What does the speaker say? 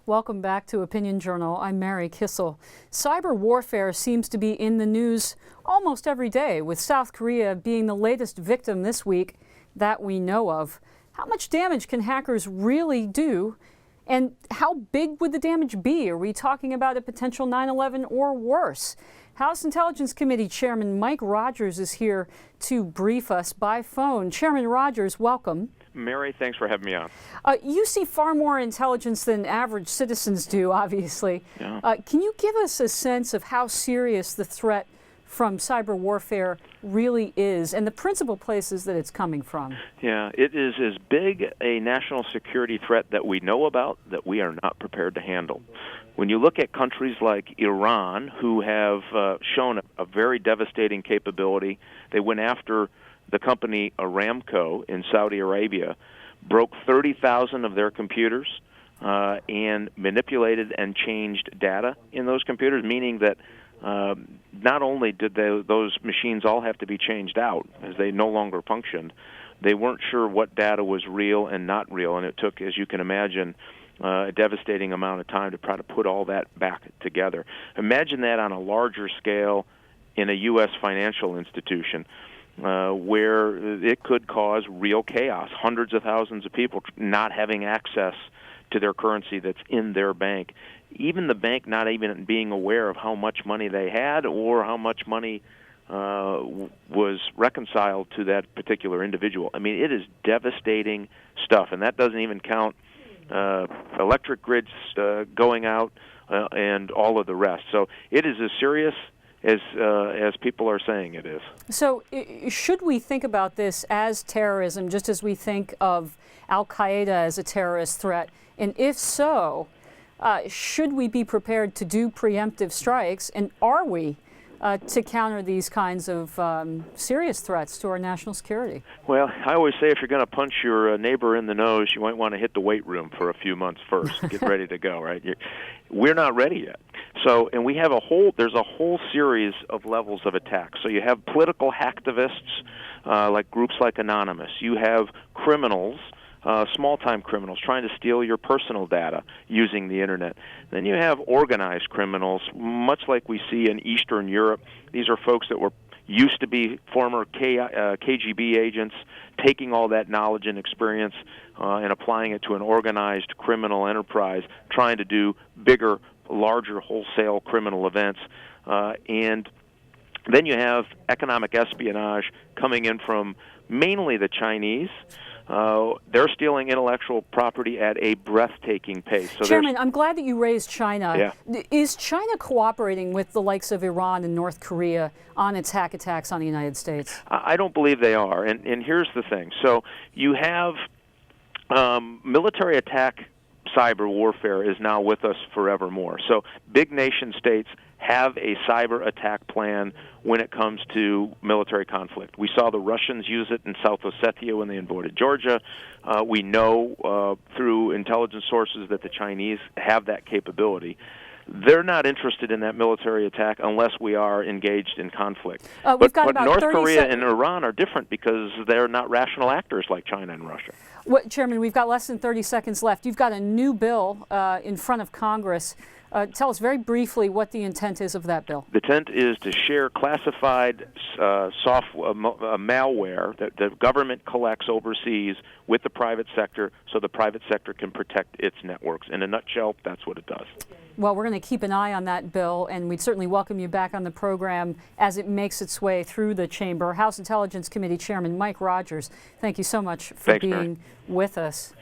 Welcome back to Opinion Journal. I'm Mary Kissel. Cyber warfare seems to be in the news almost every day, with South Korea being the latest victim this week that we know of. How much damage can hackers really do? And how big would the damage be? Are we talking about a potential 9/11 or worse? House Intelligence Committee Chairman Mike Rogers is here to brief us by phone. Chairman Rogers, welcome. Mary, thanks for having me on. You see far more intelligence than average citizens do, obviously. Yeah. Can you give us a sense of how serious the threat from cyber warfare really is and the principal places that it's coming from? Yeah, it is as big a national security threat that we know about that we are not prepared to handle. When you look at countries like Iran, who have shown a very devastating capability, they went after the company Aramco in Saudi Arabia, broke 30,000 of their computers and manipulated and changed data in those computers, meaning that not only did those machines all have to be changed out as they no longer functioned, they weren't sure what data was real and not real, and it took, as you can imagine, a devastating amount of time to try to put all that back together. Imagine that on a larger scale in a U.S. financial institution, where it could cause real chaos, hundreds of thousands of people not having access to their currency that's in their bank. Even the bank not even being aware of how much money they had or how much money was reconciled to that particular individual. I mean, it is devastating stuff, and that doesn't even count electric grids going out and all of the rest. So it is as serious as people are saying it is. So should we think about this as terrorism, just as we think of Al-Qaeda as a terrorist threat? And if so, should we be prepared to do preemptive strikes? And are we to counter these kinds of serious threats to our national security? Well, I always say if you're going to punch your neighbor in the nose, you might want to hit the weight room for a few months first. Get ready to go, right? We're not ready yet. So, and we have there's a whole series of levels of attack. So you have political hacktivists, like groups like Anonymous. You have criminals, small-time criminals trying to steal your personal data using the Internet. Then you have organized criminals, much like we see in Eastern Europe. These are folks that used to be former KGB agents, taking all that knowledge and experience and applying it to an organized criminal enterprise, trying to do bigger, larger wholesale criminal events. And then you have economic espionage coming in from mainly the Chinese. They're stealing intellectual property at a breathtaking pace. So Chairman, I'm glad that you raised China. Yeah. Is China cooperating with the likes of Iran and North Korea on its hack attacks on the United States? I don't believe they are. And here's the thing. So you have military attack cyber warfare is now with us forevermore. So big nation states have a cyber attack plan when it comes to military conflict. We saw the Russians use it in South Ossetia when they invaded Georgia. We know through intelligence sources that the Chinese have that capability. They're not interested in that military attack unless we are engaged in conflict. But North Korea and Iran are different because they're not rational actors like China and Russia. Chairman, we've got less than 30 seconds left. You've got a new bill in front of Congress. Tell us very briefly what the intent is of that bill. The intent is to share classified malware that the government collects overseas with the private sector so the private sector can protect its networks. In a nutshell, that's what it does. Well, we're going to keep an eye on that bill, and we'd certainly welcome you back on the program as it makes its way through the chamber. House Intelligence Committee Chairman Mike Rogers, thank you so much for being with us.